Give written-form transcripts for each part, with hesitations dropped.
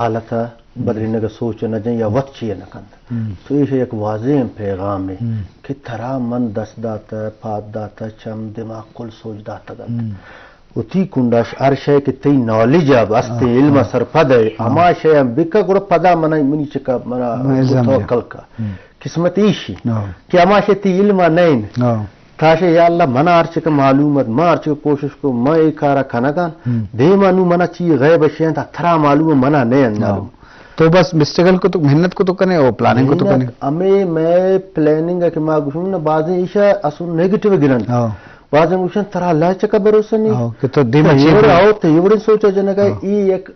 حالت بدلنے کا سوچ نہ جائیں یا وقت چیئے نہ کند تو یہ ایک واضح پیغام ہے کہ ترا من دست داتا پات داتا چم دماغ کل سوچ داتا گند اتی کنڈاش ہر شے کہ تی نالج اب است علم سر پد ہے اما شے ہم بکا گڑا پدا منی چکا منا توکل کا قسمت ایشی کہ اما شے تی علم نہیں تاشے یا اللہ منا ارچک معلومات ما ارچک کوشش کو ما ایک کارا کھنگان دے منو منا چی غیب شیئن تا تھرا معلوم منا نہیں معلوم تو بس مسٹرگل کو تو محنت کو تو کرنے اور پلاننگ کو تو کرنے ہمیں میں پلاننگ ہے کہ ما گوشوں نا بعضیں ایشا اصول نیگیٹیو گرن بعضیں گوشن ترا اللہ چکا بروسا نہیں کہ تو دیم اچھی آؤ تو یہ بڑی سوچا جنہ گا یہ ایک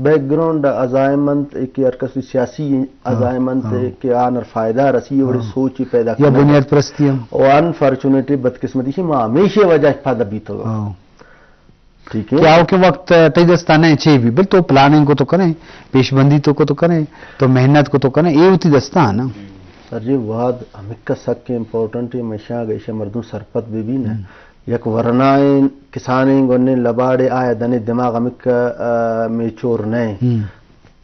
بیک گراؤنڈ عزائمند ایک ارکسی سیاسی عزائمند کہ آنر فائدہ رسی یہ بڑی سوچی پیدا یا بنیاد پرستی ہم اور انفارچونیٹلی بدقسمتی سے ما ہمیشہ وجہ پادہ بیتا گا ٹھیک ہے کیا ہو کہ وقت تی دستانے چھے بھی بل تو پلاننگ کو تو کریں پیش بندی تو کو تو کریں تو محنت کو تو کریں یہ ہوتی دستان نا سر جی واد ہمکہ سک کے امپورٹنٹ ہے مشاہ گئیشہ مردوں سرپت بھی نا یک ورنائیں کسانیں گونے لباڑے آئے دنے دماغ ہمکہ میچور نہیں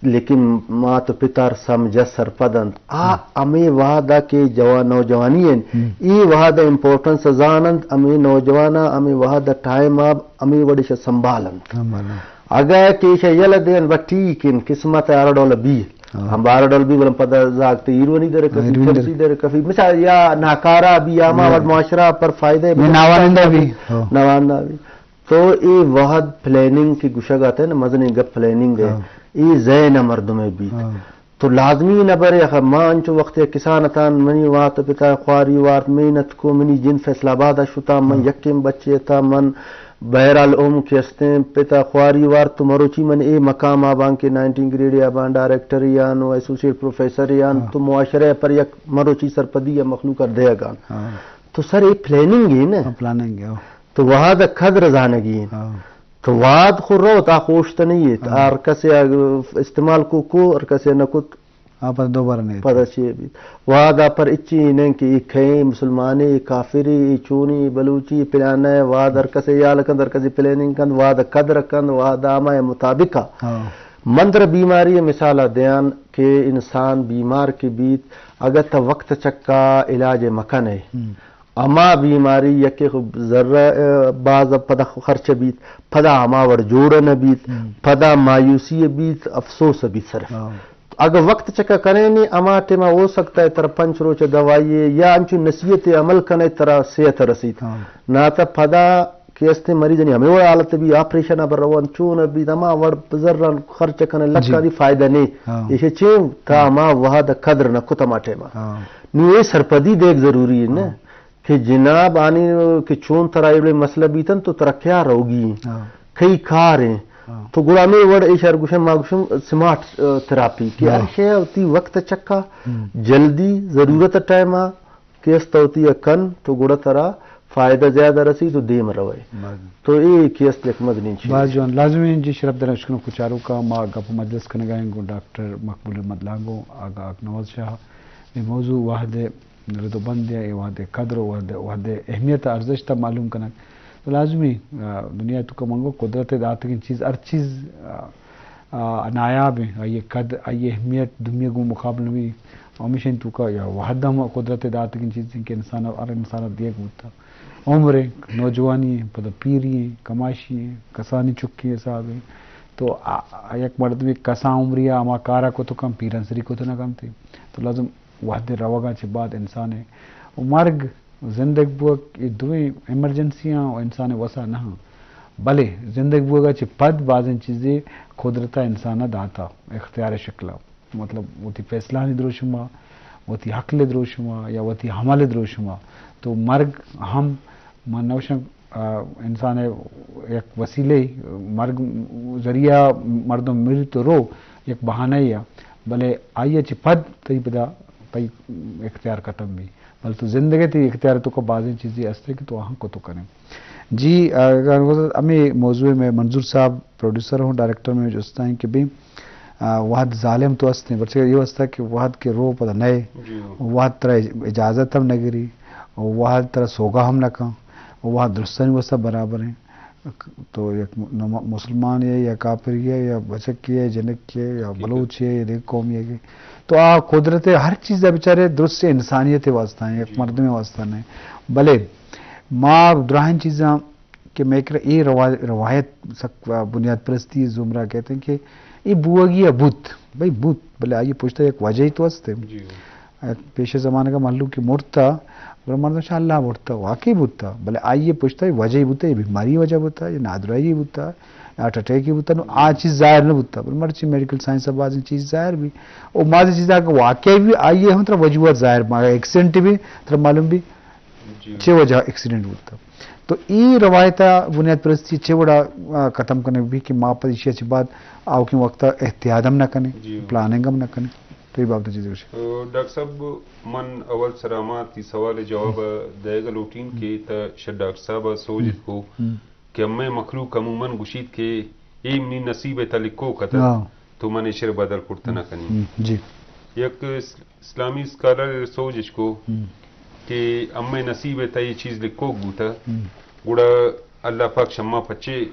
لیکن ماں تو پتر سمجھا سرپدند ہمیں وعدہ کے نوجوانی ہیں یہ وعدہ امپورٹنس زانند ہمیں نوجوانہ ہمیں وعدہ ٹائم آب ہمیں وڑیش سنبھالند اگر کیشہ یل دین و ٹھیک ان قسمت آرڈول بھی ہم بارڈول بھی بلن پتہ زاگتے ایرونی در کفی کفی در کفی مثال یا ناکارہ بھی یا ماوڈ معاشرہ پر فائدے نوانندہ بھی تو یہ وحد پلاننگ کی گشگ آتا ہے نا مزنی گپ پلاننگ ہے یہ زین مردم میں بھی تو لازمی نبر ہے ماں انچو وقت کسانتان منی وات پتا خواری وارت محنت کو منی جن فیصلہ آباد شتا من یکیم بچے تا من بہرحال کیستیں پتا خواری وارت تو مروچی من اے مقام آبان کے 19 گریڈ آبان ڈائریکٹر یان و ایسوسیٹ پروفیسر یان تو معاشرے پر یک مروچی سرپدی یا مخلوق کر دے گا تو سر یہ پلاننگ ہے نا پلاننگ ہے تو وہاں دا خد رضانگی ہے تو واد خور رو تا خوشت نہیں ہے اور کسی استعمال کو اور کسی نکت آپ دوبارہ نہیں پتہ چیئے بھی وعدہ پر اچھی نہیں کہ ایک کھیں مسلمانی کافری چونی بلوچی پلانا ہے وعدہ کسی یا لکند اور کسی پلاننگ کند وعدہ قدر کند وعدہ آمائے مطابقہ مندر بیماری مثالہ دیان کہ انسان بیمار کی بیت اگر تا وقت چکا علاج مکن ہے اما بیماری یکی ذرہ بعض پدا خرچ بیت پدا اما ور جوڑن بیت پدا مایوسی بیت افسوس بیت صرف اگر وقت چکا کریں نہیں اما ٹیمہ ہو سکتا ہے ترہ 5 روچ دوائیے یا انچو نصیحت عمل کرنے ترہ صحت رسید نا تا پدا کیستے مریض نہیں ہمیں وہ حالت بھی آپریشن ابر روان چون بھی اما ور ذرہ خرچ کرنے لگا دی فائدہ نہیں یہ چین تا اما وہاں دا قدر نہ کتا ما ٹیمہ نہیں یہ سرپدی دیکھ ضروری ہے نا کہ جناب آنی کہ چون ترہ ایڈوے مسئلہ بیتن تو ترہ کیا روگی کئی کار ہیں تو گرامی وڑ ایشار گوشن ما گوشن سمارٹ تھراپی کہ ارشے ہوتی وقت چکا جلدی ضرورت ٹائمہ کیست ہوتی ہے کن تو گڑا ترہ فائدہ زیادہ رسی تو دیم روئے تو یہ کیست لیک مدنین چیز باز جوان لازمی جی شرف در اشکنو کچارو کا ما گپ مجلس کنگائیں گو ڈاکٹر مقبول مدلانگو آگا نواز شاہ یہ موضوع واحد ردو بند ہے یہ واحد قدر واحد اہمیت ارزش تا معلوم کنک تو لازمی دنیا تو کا منگو قدرت دات کی چیز ہر چیز نایاب ہے آئیے قدر آئیے اہمیت دنیا کو مقابل بھی ہمیشہ تو کا یا واحد ہم قدرت دات کی چیز کہ انسان اور انسان دیے گوتا عمر نوجوانی ہے پتہ پیری ہے کماشی ہے کسانی چکی ہے صاحب ہے تو یک مرد بھی کساں عمری اما کارا کو تو کم پیرن سری کو تو نہ کم تھے تو لازم واحد روگا سے بعد انسان ہے مرگ زندگی بوک یہ دوئیں ایمرجنسیاں اور انسان وسا نہ بلے زندگی بوگا چھ پد بعضیں چیزیں قدرتا انسانہ داتا اختیار شکلہ مطلب وہ تی فیصلہ نہیں دروشما وہ تی حقل دروشما یا وہ تی حمل دروشما تو مرگ ہم منوشن انسان ایک وسیلے مرگ ذریعہ مردم مری تو رو ایک بہانہ ہی بلے آئیے چھ پد تی پدا تی اختیار ختم بھی بل تو زندگی تی اختیار تو کو بعضی چیزیں استے کہ تو وہاں کو تو کریں جی ہمیں موضوع میں منظور صاحب پروڈیوسر ہوں ڈائریکٹر میں جو استا ہیں کہ بھی وحد ظالم تو استے ہیں بچے یہ استا کہ وحد کے رو پتہ نئے وحد طرح اجازت ہم نگری وحد طرح سوگا ہم نہ کھاں وحد درستانی وہ سب برابر ہیں تو یک مسلمان ہے یا کافر ہے یا بچک ہے جنک ہے یا بلوچ ہے یا دیکھ قوم ہے تو آ قدرت ہر چیز بیچارے درست سے انسانیت واسطہ ہیں ایک مرد میں واسطہ نہیں بھلے ماں دراہن چیزاں کہ میں یہ روایت بنیاد پرستی زمرہ کہتے ہیں کہ یہ بوگی یا بت بھائی بت بھلے آئیے پوچھتا ہے ایک وجہ ہی تو ہستے پیش زمانے کا معلوم کہ مرتا مرد شاء اللہ مرتا واقعی بتا بھلے آئیے پوچھتا ہے وجہ ہی بتا یہ بیماری وجہ بتا یہ نادرائی بتا ہارٹ اٹیک ہی بتا آ چیز ظاہر نہ بتا بل مرچی میڈیکل سائنس بعض چیز ظاہر بھی اور بعض چیزیں واقعی بھی آئیے ہم ترا وجوہات ظاہر ایکسیڈنٹ بھی ترا معلوم بھی چھ وجہ ایکسیڈنٹ ہوتا تو یہ روایت بنیاد پرستی چھ بڑا ختم کرنے بھی کہ ماں پر اشیاء چی بات آؤ کہ وقت احتیاط ہم نہ کریں پلاننگ ہم نہ کریں تو یہ بات چیزیں ڈاکٹر صاحب من اول سلامات سوال جواب دے گا لوٹین کے تا شد ڈاکٹر صاحب سوجت کو کہ ہمیں مخلوق عموماً گشید کے ایمنی نصیب تلکو قطر تو من شر بدل کرتا نہ کنی جی یک اسلامی اسکالر سوجش کو کہ ہمیں نصیب تا یہ چیز لکھو گوتا گوڑا اللہ پاک شما پچے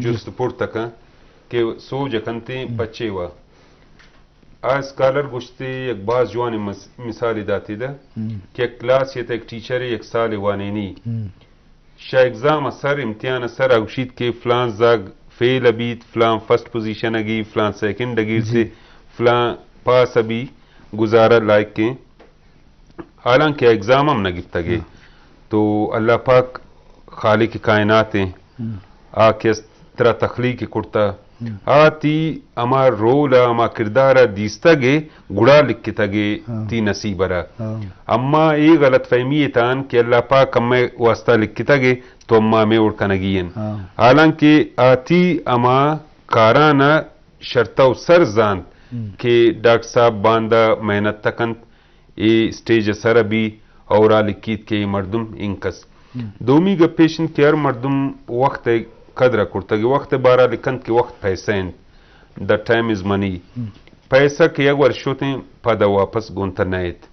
جست پور تک کہ سوج کنتے پچے وا آج اسکالر گشتے ایک بعض جوان مثال داتی دا کہ ایک کلاس یہ تا ایک ٹیچر ایک سال وانینی شاہ اگزام اثر امتحان اثر اگشید کے فلان زاگ فیل ابیت فلان فرسٹ پوزیشن اگی فلان سیکنڈ اگیر سے فلان پاس ابی گزارا لائک کے حالانکہ ایگزام ہم نہ گفتا گے تو اللہ پاک خالق کائنات ہیں آکے اس طرح تخلیق کرتا آتی اما رولا اما کردارا دیستا گے گڑا لکھتا گے تی نصیبرا اما یہ غلط فہمی تان کہ اللہ پاک ہمیں واسطہ لکھتا گے تو اما میں اڑکنگین حالانکہ آتی اما کارانا شرطہ سر زانت کہ ڈاکٹر صاحب باندہ محنت تکنت یہ سٹیج سر ابھی اور لکیت کے مردم انکس دومی گا پیشنٹ کے ہر مردم وقت قدر کرتا کہ وقت بارہ لکھنت کے وقت پیسین دا ٹائم از منی پیسہ کے اگر شوتیں پدا واپس گونتا نیت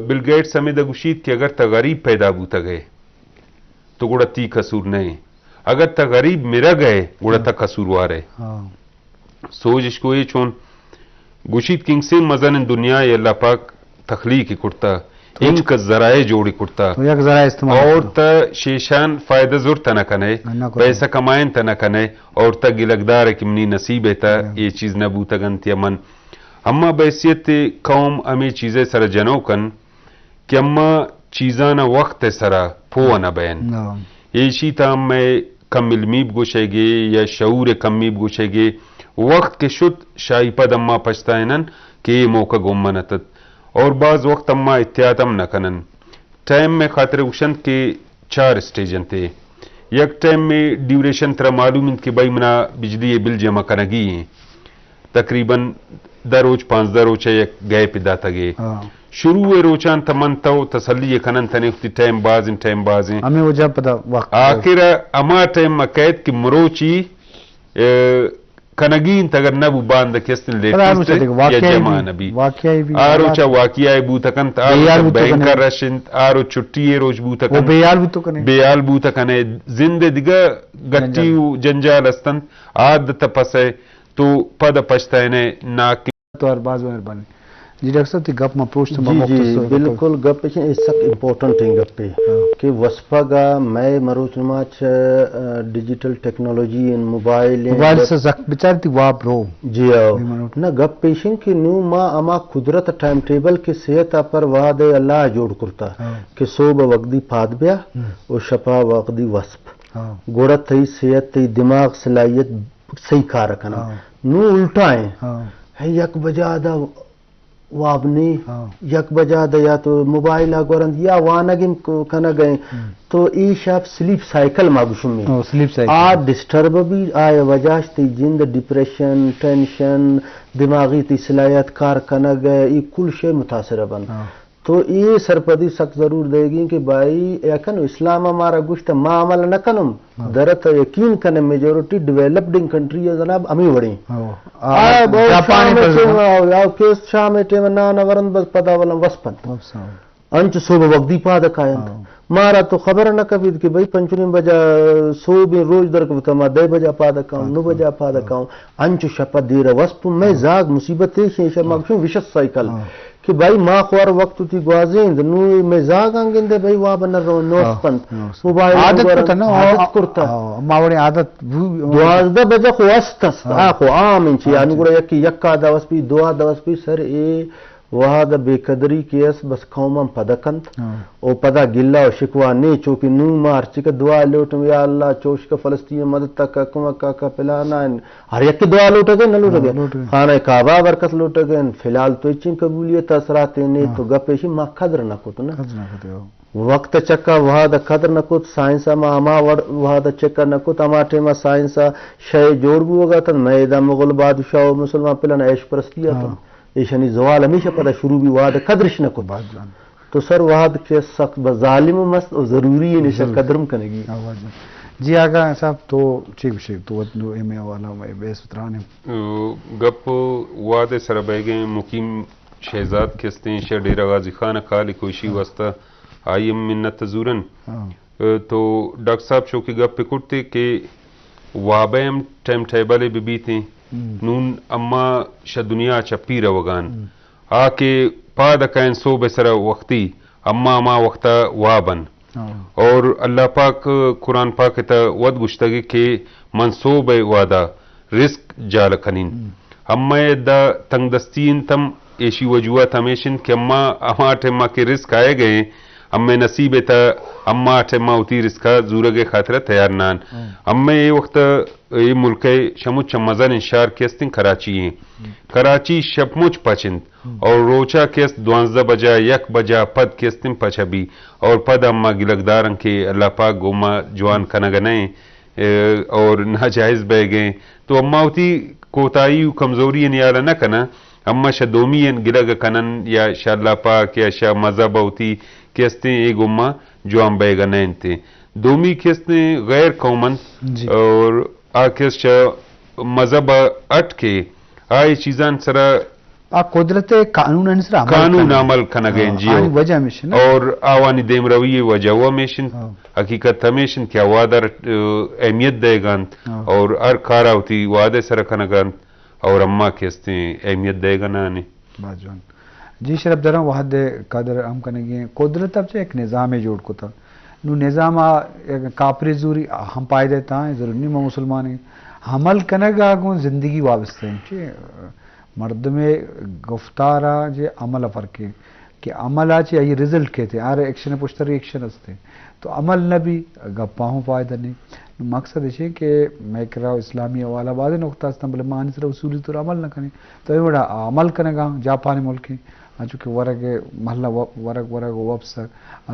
بل گیٹس ہمیں دا گشید کہ اگر تا غریب پیدا بوتا گئے تو گوڑا تی قصور نہیں اگر تا غریب میرا گئے گوڑا تا قصور وارے سوجش کو یہ چون گشید کنگ سے مزن دنیا یہ اللہ پاک تخلیق کرتا ان کا ذرائع جوڑی کرتا اور تا شیشان فائدہ زور تا نہ کنے پیسہ کمائن تا نہ کنے اور تا گلگدار کمنی نصیب تا یہ چیز نبوتا گنتی من اما بحثیت قوم امی چیزیں سر جنو کن کہ اما چیزانا وقت سرا پھوانا بین یہ شی تا میں کم علمیب گوشے گے یا شعور کمیب گوشے گے وقت کے شد شاہی پد اما پچھتائنن کہ یہ موقع گمنتت اور بعض وقت اما احتیاطم نہ کنن ٹائم میں خاطر اوشن کے 4 اسٹیجن تھے یک ٹائم میں ڈیوریشن ترا معلوم ان کے بائی منا بجلی بل جمع کنگی ہیں تقریباً 10 روز 5 روز یک گئے پہ داتا گئے شروع روچان تمن تو تسلی کنن تنے اختی ٹائم باز ہیں ہمیں وہ جب پتا وقت آخر اما ٹائم مقید کی مروچی کنگین تگر نبو باند کستن لیٹسٹ یا جمع نبی آرو چا واقعی بوتکن آرو بینکر رشند آرو چھٹی روز بوتکن بیال بوتکن زند دیگا گٹیو جنجال استن عادت پسے تو پد پشتائنے ناکی تو ہر باز مہربانی جی ڈاکٹر صاحب تی گپ میں پوچھتا ہوں جی بالکل گپ ہے اس سک امپورٹنٹ ہے گپ ہے کہ وصفہ گا میں مروچ نماچ ڈیجیٹل ٹیکنالوجی ان موبائل سے بچار تی واپ رو جی آو نا گپ پیشن کہ نو ما اما قدرت ٹائم ٹیبل کے صحت پر وعد اللہ جوڑ کرتا کہ صبح وقتی پاد بیا اور شپا وقتی وصف گوڑا تی صحت تی دماغ صلاحیت صحیح کار رکھنا نو الٹائیں یک بجا دا وابنی یک بجا دا یا تو موبائل آگورند یا وانگیم کنا گئے تو ای شاپ سلیپ سائیکل ماگوشم میں آ ڈسٹرب بھی آئے وجاش تی جند ڈپریشن ٹینشن دماغی تی صلاحیت کار کنا گئے ای کل شے متاثر بن تو یہ سرپدی سخت ضرور دے گی کہ بھائی یکن اسلام ہمارا گوشت ما عمل نہ کنم درت یقین کنے میجورٹی ڈیولپڈنگ کنٹری ہے جناب امی وڑی شام ٹیم نا نورن بس پتا ولم وسپن انچ صبح وقتی پا دکھائیں مارا تو خبر نہ کبھی کہ بھائی پنچنیم بجا سو بھی روز در کو تما 10 بجا پادا کاؤں 9 بجا پادا کاؤں انچو شپا دیر وسپ میں زاگ مصیبت ہے شما کیوں وشس سائیکل کہ بھائی ما خوار وقت تی گوازین نو میں زاگ انگن دے بھائی وا بنر رو نوس پنت موبائل عادت کو نا عادت کرتا ماوڑی عادت 12 بجا خو استس خو عام انچ یعنی گڑا یکا دوس پی دعا دوس پی سر اے وہاں بے قدری کیس بس قومم پدکنت او پدا گلا و شکوا نہیں چونکہ نو مار چکا دعا لوٹم یا اللہ چوش کا فلسطین مدد تک کمکا کا پلانا ہر یک دعا لوٹ گئے نہ لوٹ گئے خانہ کعبہ برکت لوٹ گئے فیلحال تو اچین قبولیت اثرات نے تو گپیشی ما قدر نہ کت نا وقت چکا وہاں دا قدر نہ کت سائنسا ما اما وہاں دا چکا نہ کت اما ٹیما سائنسا شے جوڑ بھی ہوگا تن میدہ مغل بادشاہ و مسلمان پلانا عیش پرستیا تن ایشانی زوال ہمیشہ پتہ شروع بھی وعد قدرش نہ کو تو سر وعد کے سخت ظالم مست اور ضروری ہے نشا قدرم کرنے گی جی آگا صاحب تو ٹھیک شیک تو اتنو ایم والا بے سترانے گپ وعد سر بیگیں مقیم شہزاد کستے شہ ڈیرہ غازی خان کالی کوشی واسطہ آئیم منت زورن تو ڈاکٹر صاحب چونکہ گپ پکڑتے کہ وابیم ٹائم ٹیبلے بھی بیتے نون اما شا دنیا چا پیر وگان آکے پا دکائن سو بسر وقتی اما وقتا وابن اور اللہ پاک قرآن پاک تا ود گشتگی کہ منصوب وادا رزق جال کنین اما دا تنگ دستین تم ایشی وجوہت ہمیشن کہ اما ٹیما کے رزق آئے گئے اما نصیب تا اما ٹیما اتی رزقا زورگ خاطرہ تیار نان اما یہ وقت یہ ملک شموچ مزن انشار کیستن کراچی ہیں کراچی شپموچ پچند اور روچا کیست 12 بجا 1 بجا پد کیستن پچا بھی اور پد اما گلگدارن کے اللہ پاک گوما جوان کنگنیں اور ناجائز بہ گئے تو اما ہوتی کوتائی و کمزوری نیالا نہ کنا اما شا دومین گلگ کنن یا شا اللہ پاک یا شا مذہب ہوتی کیستن ایک اما جوان بہ گنین تے دومی کیستن غیر قومن اور آکس چا مذہب اٹ کے آئی چیزان سرا قدرت قانون انسرا قانون عمل کنگین جیو وجہ مشن اور آوانی دیم روی وجہ وہ میشن حقیقت ہمیشن کیا وادر اہمیت دے گان اور ار کارا ہوتی وعدے سرا کنگان اور اما کیستے اہمیت دے گا نانے باجوان جی شرف درم وحد قدر ہم کنگی قدرت اب سے ایک نظام جوڑ کو تھا نو نظام کافری زوری ہم پائے دیتا ہیں ضرور نہیں مسلمان ہیں حمل کنگا گو زندگی وابستہ ہیں مرد میں گفتارا جے عمل فرق ہے کہ عمل آچے یہ رزلٹ کہتے ہیں آرے ایکشن پشتر ایکشن ہستے تو عمل نہ بھی گپاہوں فائدہ نہیں مقصد ہے کہ میں کرا اسلامی والا بعد نقطہ استم بلے معنی سر اصولی طور عمل نہ کریں تو یہ بڑا عمل کنگا جاپانی ملک ہیں چونکہ ورگ محلہ ورگ وپس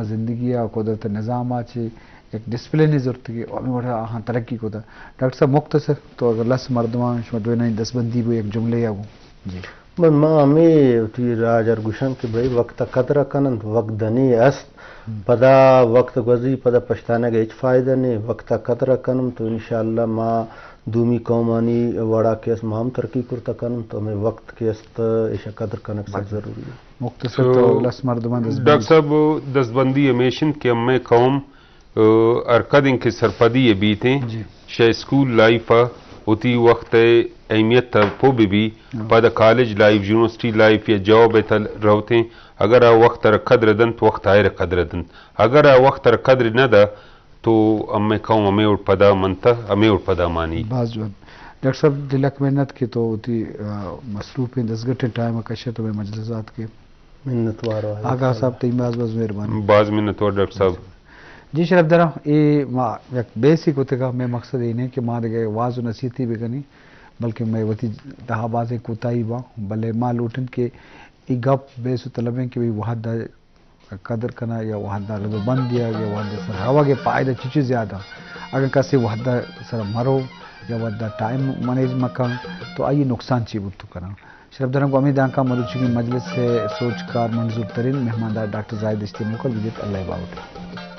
زندگی قدرت نظام آچے ایک ڈسپلن ضرورت کی اور بڑا ہاں ترقی کو تھا ڈاکٹر صاحب مختصر تو اگر لس مردمان شما دو نہیں 10 بندی بھی ایک جملے یا وہ جی ماں ہمیں تی راجر گوشن کہ بھائی وقت قدر کنن وقت دنی است پدا وقت گزی پدا پشتانا گا ہیچ فائدہ نہیں وقت قدر کنم تو انشاءاللہ ماں دومی قومانی وڑا کیس مہم ترقی کرتا کنم تو ہمیں وقت کیست ایشا قدر کنک سک ضروری ہے مختصر تو لس مردمان ڈاکٹر صاحب 10 بندی ہمیشن کہ ہمیں قوم ارکد ان کے سرپدی بیتے شاہ اسکول لائف ہوتی وقت اہمیت تھا پو بھی پدا کالج لائف یونیورسٹی لائف یا جاب تل رہتے اگر آ وقت قدر دن تو وقت آئے قدر دن اگر آ وقت قدر نہ دا تو ہمیں قوم ہمیں اٹھ پدا منتا ہمیں اٹھ پدا مانی بازوان ڈاکٹر صاحب دلک محنت کی تو ہوتی مصروف ہیں 10 گھنٹے ٹائم کشے تو میں مجلسات کے منت وارو آگاہ صاحب تیم باز مہربانی باز منت وار ڈاکٹر صاحب جی شرف درہ یہ بیسک ہوتے گا میں مقصد یہ نہیں کہ ماں دے واض و نصیحتی بھی کنی بلکہ میں وتی دہا بازیں کوتاہی با بلے ماں لوٹن کے ای گپ بیسو طلبیں کہ وحدہ قدر کنا یا وحدہ لگو بند دیا یا وحدہ سر ہوا کے پائدہ چیچی زیادہ اگر کسی وحدہ سر مرو یا وحدہ ٹائم منیج مکان تو آئیے نقصان چی بود تو کرنا شرف درم کو امید آنکہ مروچی کی مجلس سے سوچ کار منظور ترین مہماندار ڈاکٹر زاہد اشتی مکل وجید اللہ باوٹ